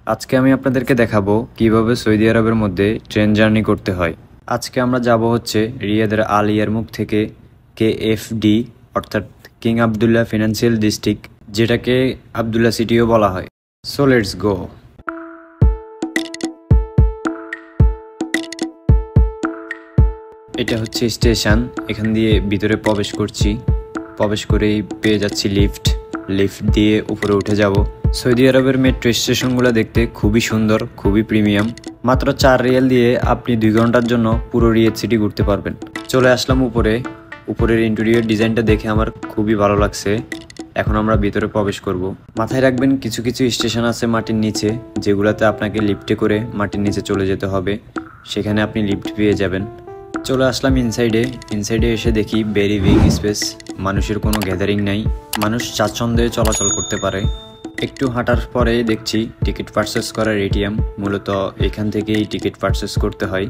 আজকে আমি আপনাদেরকে দেখাবো কিভাবে সৌদি আরবের মধ্যে ট্রেন জার্নি করতে হয়। আজকে আমরা যাব হচ্ছে রিয়াদের আল ইয়ারমুক থেকে KFD অর্থাৎ কিং আবদুল্লাহ ফিনান্সিয়াল ডিস্ট্রিক্ট, যেটাকে আবদুল্লাহ সিটিও বলা হয়। So let's go. এটা হচ্ছে স্টেশন। এখান দিয়ে ভিতরে প্রবেশ করছি, প্রবেশ করেই পেয়ে যাচ্ছি লিফট দিয়ে উপরে উঠে যাব। সৌদি আরবের মেট্রো স্টেশনগুলো দেখতে খুবই সুন্দর, খুবই প্রিমিয়াম। মাত্র 4 রিয়াল দিয়ে আপনি 2 ঘন্টার জন্য পুরো রিয়াদ সিটি ঘুরতে পারবেন। চলে আসলাম উপরে। উপরের ইন্টেরিয়র ডিজাইনটা দেখে আমার খুবই ভালো লাগছে। এখন আমরা ভিতরে প্রবেশ করব। মাথায় রাখবেন, কিছু কিছু স্টেশন আছে মাটির নিচে, যেগুলোতে আপনাকে লিফটে করে মাটির নিচে চলে যেতে হবে। সেখানে আপনি লিফট পেয়ে যাবেন। চলে আসলাম ইনসাইডে এসে দেখি ভেরি বিগ স্পেস, মানুষের কোনো গ্যাদারিং নাই, মানুষ স্বাচ্ছন্দ্যে চলাচল করতে পারে। একটু হাঁটার পরে দেখছি টিকিট পারচেস করার এটিএম। মূলত এখান থেকেই টিকিট পারচেস করতে হয়।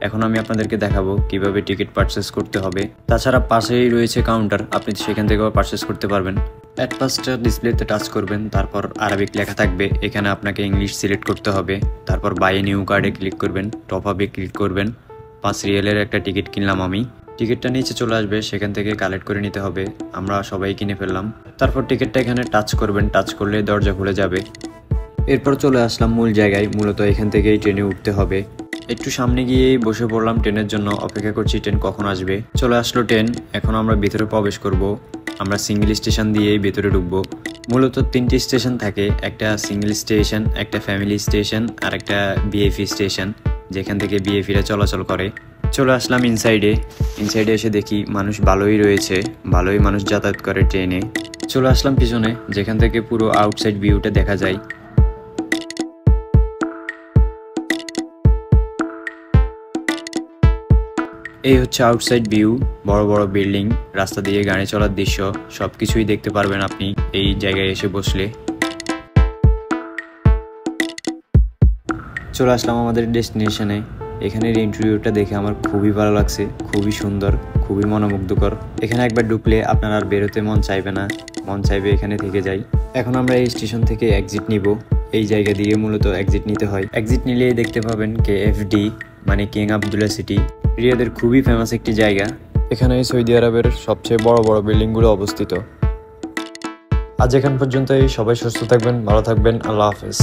এখন আমি আপনাদেরকে দেখাবো কিভাবে টিকিট পারচেস করতে হবে। তাছাড়া পাশেই রয়েছে কাউন্টার, আপনি সেখান থেকেও পারচেস করতে পারবেন। অ্যাট ফার্স্ট ডিসপ্লেতে টাচ করবেন, তারপর আরবিক লেখা থাকবে, এখানে আপনাকে ইংলিশ সিলেক্ট করতে হবে। তারপর বাই নিউ কার্ডে ক্লিক করবেন, টপ আপে ক্লিক করবেন। 5 রিয়ালের একটা টিকিট কিনলাম আমি। টিকিটটা নিচে চলে আসবে, সেখান থেকে কালেক্ট করে নিতে হবে। আমরা সবাই কিনে ফেললাম। তারপর টিকিটটা এখানে টাচ করবেন, টাচ করলে দরজা খুলে যাবে। এরপর চলে আসলাম মূল জায়গায়। মূলত এখান থেকেই ট্রেনে উঠতে হবে। একটু সামনে গিয়েই বসে পড়লাম ট্রেনের জন্য, অপেক্ষা করছি ট্রেন কখন আসবে। চলে আসলো ট্রেন। এখন আমরা ভিতরে প্রবেশ করব। আমরা সিঙ্গেল স্টেশন দিয়েই ভেতরে ঢুকবো। মূলত 3টি স্টেশন থাকে, একটা সিঙ্গেল স্টেশন, একটা ফ্যামিলি স্টেশন, আর একটা বিএফি স্টেশন, যেখান থেকে বিএফিরা চলাচল করে। চলে আসলাম ইনসাইডে এসে দেখি মানুষ ভালোই রয়েছে, ভালোই মানুষ যাতায়াত করে ট্রেনে। চলে আসলাম পিছনে, যেখান থেকে পুরো আউটসাইড ভিউটা দেখা যায়। এই হচ্ছে আউটসাইড ভিউ, বড় বড় বিল্ডিং, রাস্তা দিয়ে গাড়ি চলার দৃশ্য, সবকিছুই দেখতে পারবেন আপনি এই জায়গায় এসে বসলে। চলে আসলাম আমাদের ডেস্টিনেশনে। এখানের ইন্টেরিয়রটা দেখে আমার খুবই ভালো লাগছে, খুবই সুন্দর, খুবই মনোমুগ্ধকর। এখানে একবার ঢুকলে আপনার আর বেরোতে মন চাইবে না, মন চাইবে এখানে থেকে যাই। এখন আমরা এই স্টেশন থেকে এক্সিট নিব। এই জায়গা দিয়ে মূলত এক্সিট নিতে হয়। এক্সিট নিলেই দেখতে পাবেন KFD মানে কিং আবদুল্লাহ সিটি, রিয়াদের খুবই ফেমাস একটি জায়গা। এখানে সৌদি আরবের সবচেয়ে বড় বড় বিল্ডিংগুলো অবস্থিত। আজ এখান পর্যন্তই। সবাই সুস্থ থাকবেন, ভালো থাকবেন। আল্লাহ হাফেজ।